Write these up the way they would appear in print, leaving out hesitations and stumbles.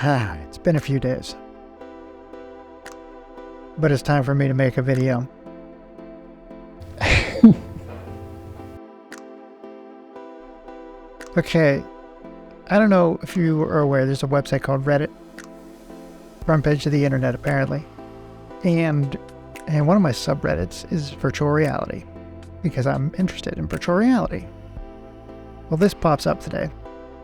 It's been a few days. But it's time for me to make a video. Okay, I don't know if you are aware, there's a website called Reddit. Front page of the internet, apparently. And one of my subreddits is virtual reality, because I'm interested in virtual reality. Well, this pops up today.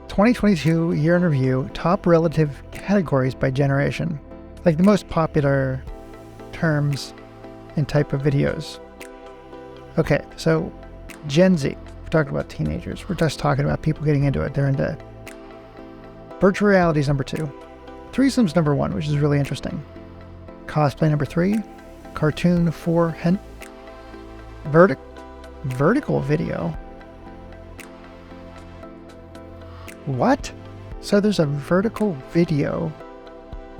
2022 year in review, top relative categories by generation. Like the most popular terms and type of videos. Okay, so Gen Z. We're talking about teenagers. We're just talking about people getting into it. They're into virtual reality is number 2. Threesomes number 1, which is really interesting. Cosplay number 3. Cartoon 4. Vertical video. What? So there's a vertical video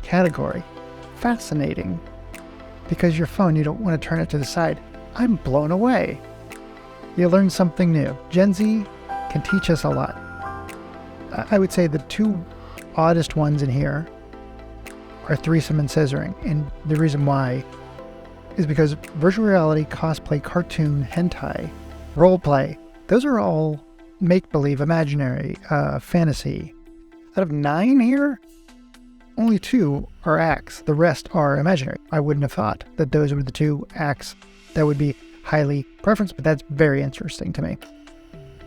category. Fascinating. Because your phone, you don't want to turn it to the side. I'm blown away. You learn something new. Gen Z can teach us a lot. I would say the two oddest ones in here are threesome and scissoring. And the reason why is because virtual reality, cosplay, cartoon, hentai, roleplay, those are all make-believe, imaginary, fantasy. Out of 9 here, only 2 are acts. The rest are imaginary. I wouldn't have thought that those were the 2 acts that would be highly preferenced, but that's very interesting to me.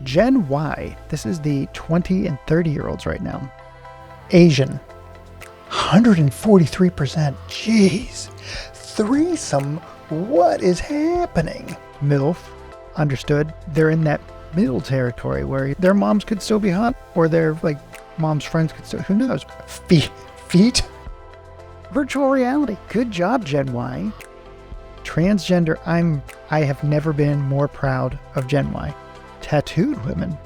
Gen Y, this is the 20 and 30-year-olds right now. Asian, 143%. Jeez. Threesome, what is happening? MILF, understood. They're in that middle territory where their moms could still be hot, or their mom's friends could still, who knows? Feet? Virtual reality. Good job, Gen Y. Transgender, I have never been more proud of Gen Y. Tattooed women.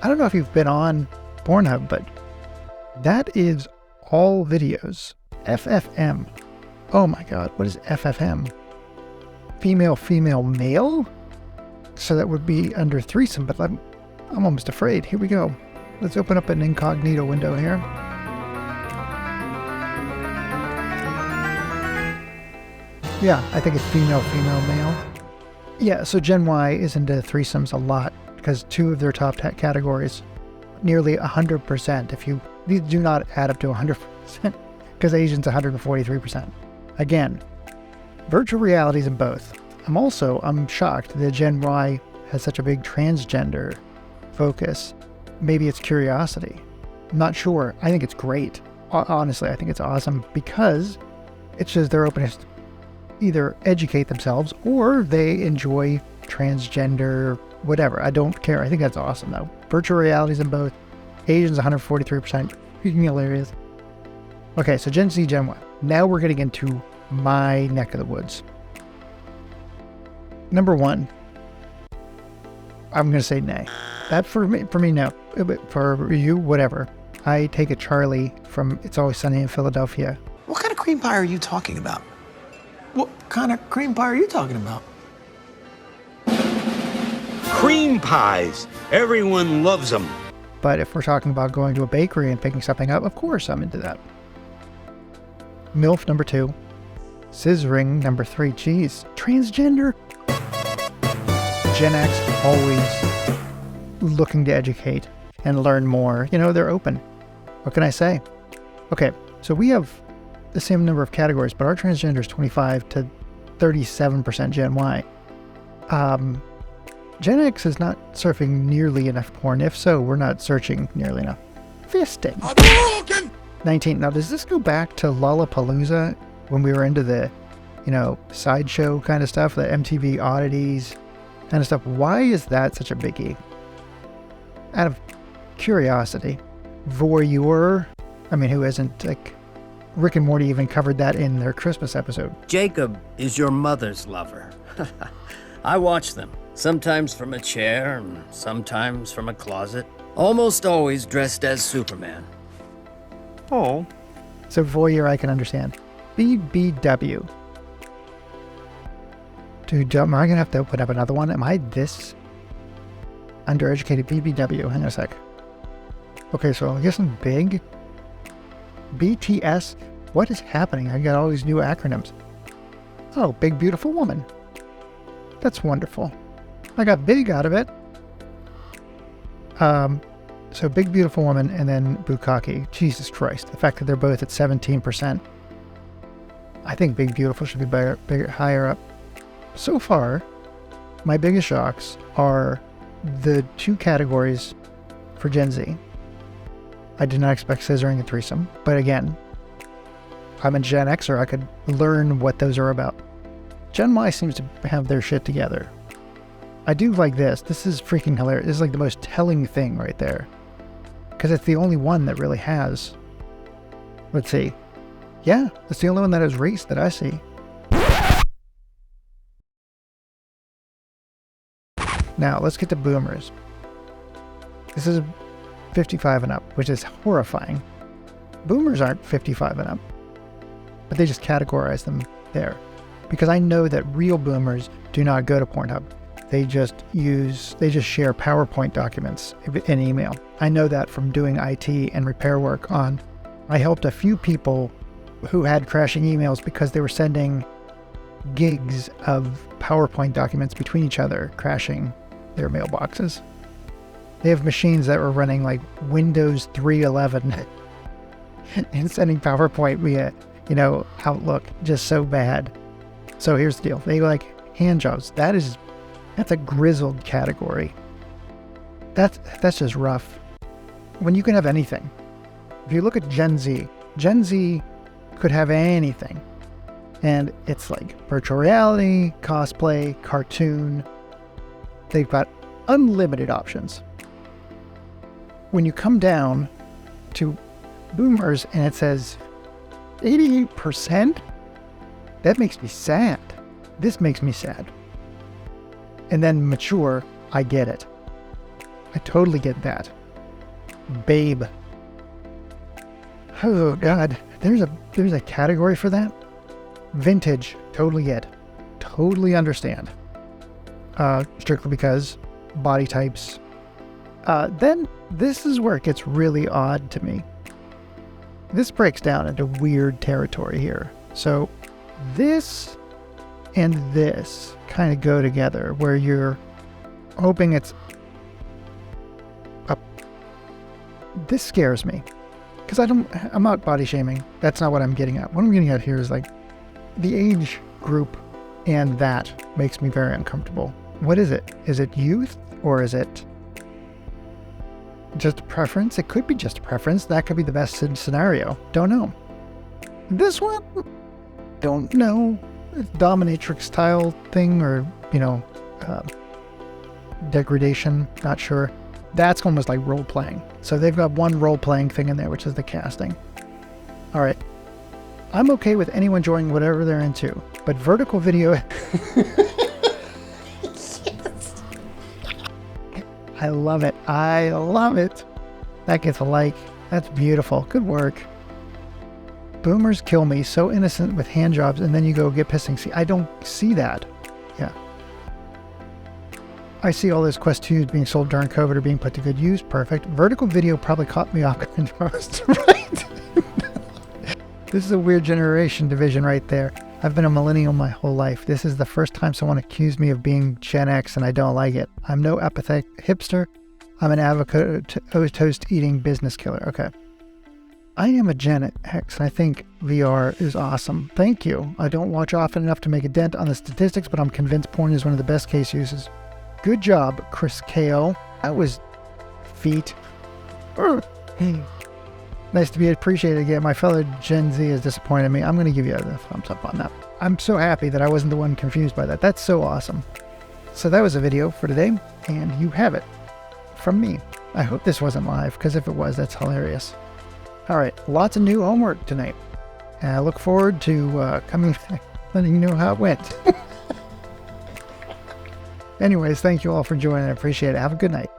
I don't know if you've been on Pornhub, but that is all videos. FFM. Oh my god, what is FFM? Female, male? So that would be under threesome, but I'm almost afraid. Here we go. Let's open up an incognito window here. Yeah, I think it's female, male. Yeah, so Gen Y is into threesomes a lot because 2 of their top categories, nearly 100%. These do not add up to 100%, because Asians 143%. Again, virtual realities in both. I'm shocked that Gen Y has such a big transgender focus. Maybe it's curiosity. I'm not sure. I think it's great. Honestly, I think it's awesome because it shows their openness to either educate themselves or they enjoy transgender, whatever. I don't care. I think that's awesome though. Virtual realities in both. Asians 143%. Freaking hilarious. Okay, so Gen Z, Gen Y. Now we're getting into my neck of the woods. Number 1. I'm going to say nay. That for me, no. For you, whatever. I take a Charlie from It's Always Sunny in Philadelphia. What kind of cream pie are you talking about? What kind of cream pie are you talking about? Cream pies. Everyone loves them. But if we're talking about going to a bakery and picking something up, of course I'm into that. MILF number 2. Scissoring number 3. Jeez. Transgender. Gen X, always looking to educate and learn more. They're open. What can I say? Okay, so we have the same number of categories, but our transgender is 25 to 37% Gen Y. Gen X is not surfing nearly enough porn. If so, we're not searching nearly enough. Fisting. 19. Now, does this go back to Lollapalooza when we were into the, sideshow kind of stuff, the MTV oddities kind of stuff? Why is that such a biggie? Out of curiosity. Voyeur. I mean, who isn't? Rick and Morty even covered that in their Christmas episode. Jacob is your mother's lover. I watch them. Sometimes from a chair, and sometimes from a closet. Almost always dressed as Superman. Oh. So voyeur I can understand. BBW. Dude, am I going to have to open up another one? Am I this undereducated? BBW. Hang on a sec. Okay, so I guess I'm big. BTS? What is happening? I got all these new acronyms. Oh, Big Beautiful Woman. That's wonderful. I got big out of it. So Big Beautiful Woman and then Bukkake. Jesus Christ. The fact that they're both at 17%. I think Big Beautiful should be bigger, higher up. So far, my biggest shocks are the two categories for Gen Z. I did not expect scissoring and threesome, but again, I'm a Gen Xer. I could learn what those are about. Gen Y seems to have their shit together. I do like this. This is freaking hilarious. This is like the most telling thing right there. Because it's the only one that really has. Let's see. Yeah, it's the only one that has race that I see. Now, let's get to boomers. This is 55 and up, which is horrifying. Boomers aren't 55 and up, but they just categorize them there. Because I know that real boomers do not go to Pornhub. They just share PowerPoint documents in email. I know that from doing IT and repair work on. I helped a few people who had crashing emails because they were sending gigs of PowerPoint documents between each other, crashing their mailboxes. They have machines that were running like Windows 3.11 and sending PowerPoint via, Outlook, just so bad. So here's the deal. They like hand jobs. That's a grizzled category. That's just rough. When you can have anything. If you look at Gen Z could have anything. And it's like virtual reality, cosplay, cartoon. They've got unlimited options. When you come down to boomers and it says 88%, that makes me sad. This makes me sad. And then mature, I get it. I totally get that. Babe. Oh God, there's a category for that. Vintage, totally get. Totally understand. Strictly because body types. Then this is where it gets really odd to me. This breaks down into weird territory here. So this and this kind of go together, where you're hoping it's up. This scares me because I'm not body shaming. That's not what I'm getting at. What I'm getting at here is like the age group, and that makes me very uncomfortable. What is it? Is it youth, or is it just a preference? It could be just a preference. That could be the best scenario. Don't know. This one, don't know. Dominatrix style thing, or degradation, not sure. That's almost like role playing. So they've got one role playing thing in there, which is the casting. All right, I'm okay with anyone joining whatever they're into, but vertical video. Yes. I love it. That gets a like. That's beautiful. Good work. Boomers kill me. So innocent with hand jobs, and then you go get pissing. See, I don't see that. Yeah. I see all those Quest 2s being sold during COVID are being put to good use. Perfect. Vertical video probably caught me off guard most. Right? This is a weird generation division right there. I've been a millennial my whole life. This is the first time someone accused me of being Gen X, and I don't like it. I'm no apathetic hipster. I'm an avocado toast eating business killer. Okay. I am a Gen X, and I think VR is awesome. Thank you. I don't watch often enough to make a dent on the statistics, but I'm convinced porn is one of the best case uses. Good job, Chris KO. That was feet. Hey. Nice to be appreciated again. My fellow Gen Z has disappointed me. I'm going to give you a thumbs up on that. I'm so happy that I wasn't the one confused by that. That's so awesome. So that was a video for today, and you have it from me. I hope this wasn't live, because if it was, that's hilarious. All right, lots of new homework tonight. And I look forward to coming back, letting you know how it went. Anyways, thank you all for joining. I appreciate it. Have a good night.